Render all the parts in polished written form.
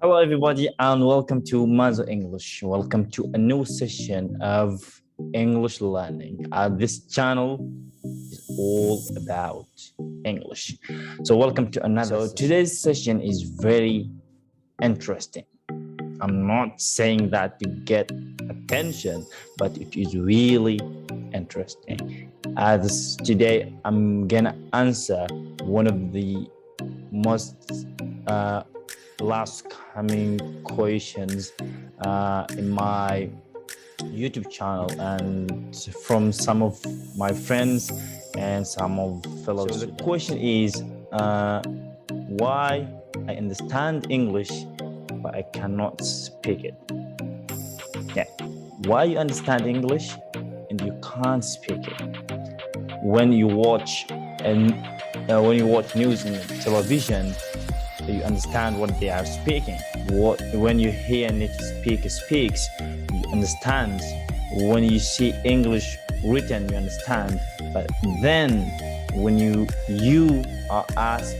Hello, everybody, and welcome to Mazo English. Welcome to a new session of English learning. This channel is all about English. So, welcome to another. So, today's session is very interesting. I'm not saying that to get attention, but it is really interesting. As today, I'm gonna answer one of the most last coming questions in my YouTube channel and from some of my friends and some of fellow students. So the question is why I understand English but I cannot speak it. Yeah, why you understand English and you can't speak it. When you watch news and television, you understand what they are speaking. When you hear a native speaker speaks, you understand. When you see English written, you understand. But then when you are asked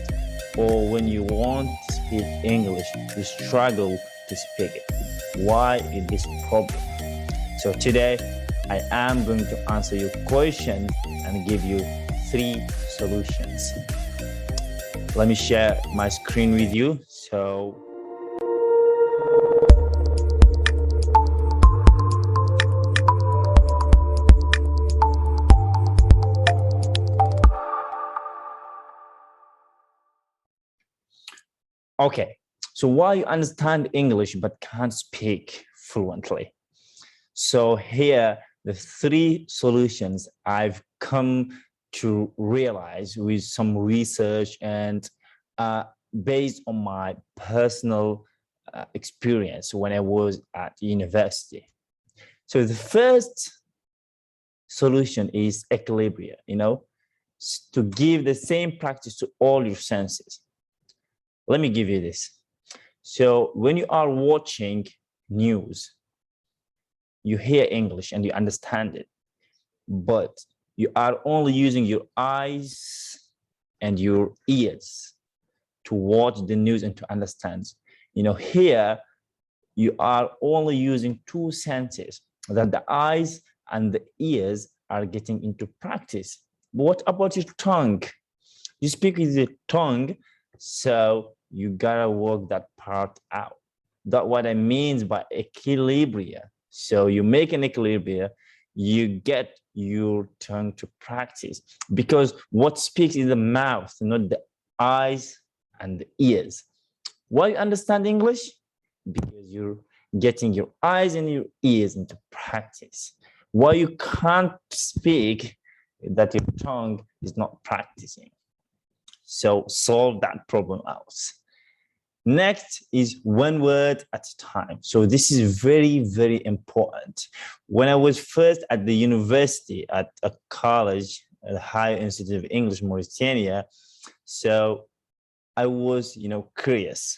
or when you want to speak English, you struggle to speak it. Why is this problem? So today I am going to answer your question and give you 3 solutions. Let me share my screen with you. So okay, so why you understand English but can't speak fluently? So here the 3 solutions I've come to realize with some research and based on my personal experience when I was at university. So the first solution is equilibria, to give the same practice to all your senses. Let me give you this. So when you are watching news, you hear English and you understand it, but you are only using your eyes and your ears to watch the news and to understand. Here you are only using 2 senses that the eyes and the ears are getting into practice. But what about your tongue? You speak with your tongue, so you gotta work that part out. That's what I mean by equilibria. So you make an equilibria, you get your tongue to practice, because what speaks is the mouth, not the eyes and the ears. Why you understand English? Because you're getting your eyes and your ears into practice. Why you can't speak? That your tongue is not practicing. So solve that problem out. Next is 1 word at a time. So this is very, very important. When I was first at the university, at a college, at the Higher Institute of English, Mauritania, so I was, curious.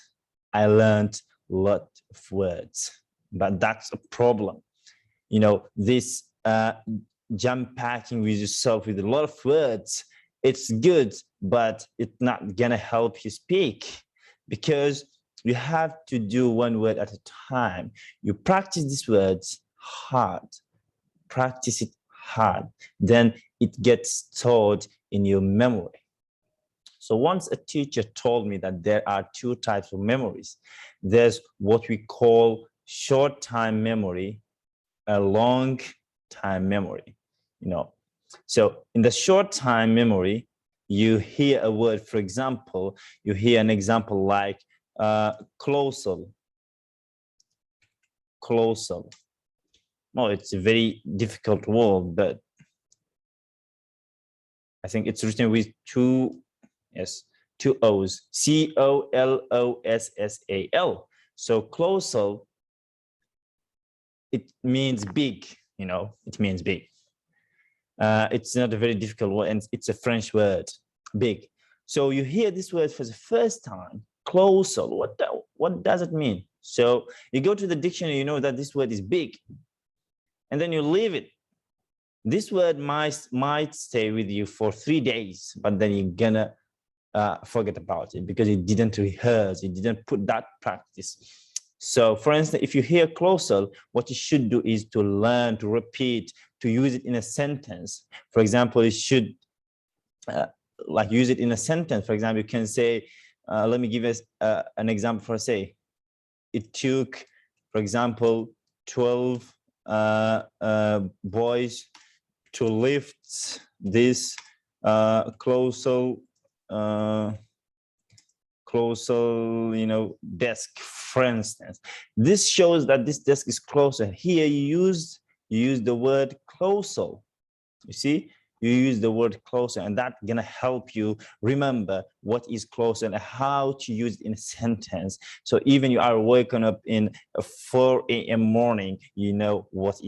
I learned a lot of words, but that's a problem. This jump packing with yourself with a lot of words, it's good, but it's not gonna help you speak, because you have to do 1 word at a time. You practice these words hard, practice it hard, then it gets stored in your memory. So once a teacher told me that there are 2 types of memories. There's what we call short time memory, a long time memory, So in the short time memory, you hear a word, for example, you hear an example like colossal. No, it's a very difficult word, but I think it's written with 2 O's, COLOSSAL. So colossal, it means big, it means big. It's not a very difficult word, and it's a French word, big. So you hear this word for the first time, colossal. What does it mean? So you go to the dictionary, you know that this word is big, and then you leave it. This word might stay with you for 3 days, but then you're gonna forget about it because you didn't rehearse, you didn't put that practice. So for instance, if you hear closer, what you should do is to learn to repeat, to use it in a sentence. For example, you should like use it in a sentence. For example, you can say, let me give us an example for say, it took, for example, 12 boys to lift this colossal, desk, for instance. This shows that this desk is closer. Here you use the word closer. You see, you use the word closer, and that's gonna help you remember what is closer and how to use it in a sentence. So even you are waking up in 4 a.m. morning, you know what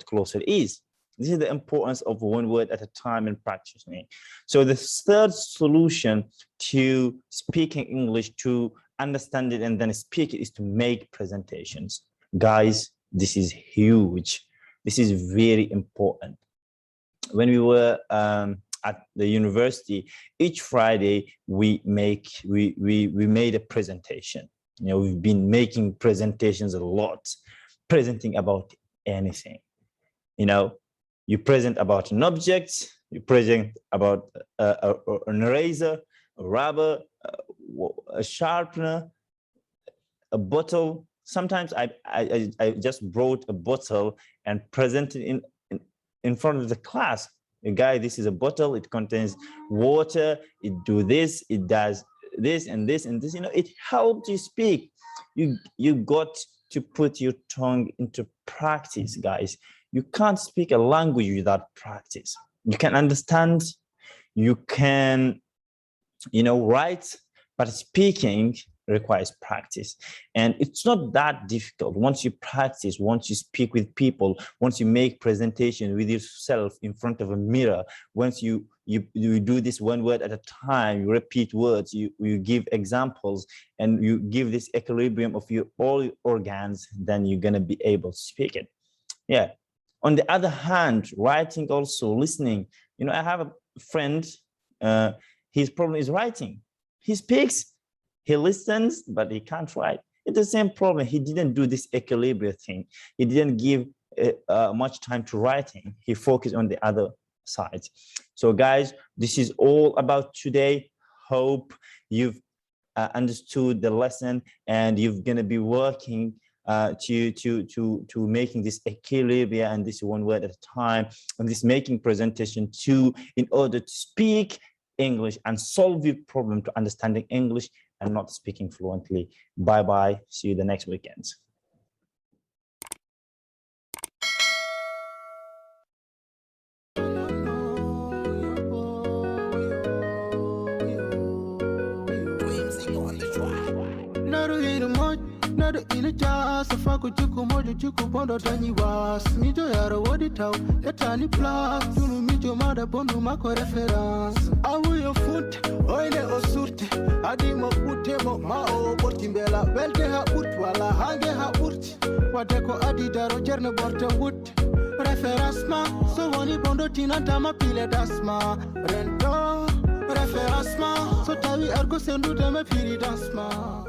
closer is. This is the importance of one word at a time in practicing. So the third solution to speaking English, to understand it and then speak it, is to make presentations. Guys, this is huge. This is very important. When we were at the university, each Friday we made a presentation. You know, we've been making presentations a lot, presenting about anything. You know, you present about an object, you present about an eraser, a rubber, a sharpener, a bottle. Sometimes I just brought a bottle and presented in front of the class. Guy, this is a bottle, it contains water, it do this, it does this and this and this. You know, it helped you speak. You got to put your tongue into practice, guys. You can't speak a language without practice. You can understand, you can, write, but speaking requires practice. And it's not that difficult. Once you practice, once you speak with people, once you make presentation with yourself in front of a mirror, once you do this one word at a time, you repeat words, you give examples, and you give this equilibrium of all your organs, then you're gonna be able to speak it. Yeah. On the other hand, writing also, listening. I have a friend, his problem is writing. He speaks, he listens, but he can't write. It's the same problem. He didn't do this equilibria thing. He didn't give much time to writing. He focused on the other sides. So guys, this is all about today. Hope you've understood the lesson and you're gonna be working to making this equilibria and this one word at a time, and this making presentation too, in order to speak English and solve your problem to understanding English and not speaking fluently. Bye bye. See you the next weekend. Nado ile jasa fako chuku mojo chuku pondo tanyi was mijo yaro wodi tau etani plus tunu mijo mada pondo mako reference awu yo foot oile osurte adi mo ute mo mao borti mbela belte ha ut wala hange ha urti wateko adi daro jerne borte wut reference ma so woni pondo tinanta ma pile dasma rento reference ma so tawi argo sendu de me piri dasma.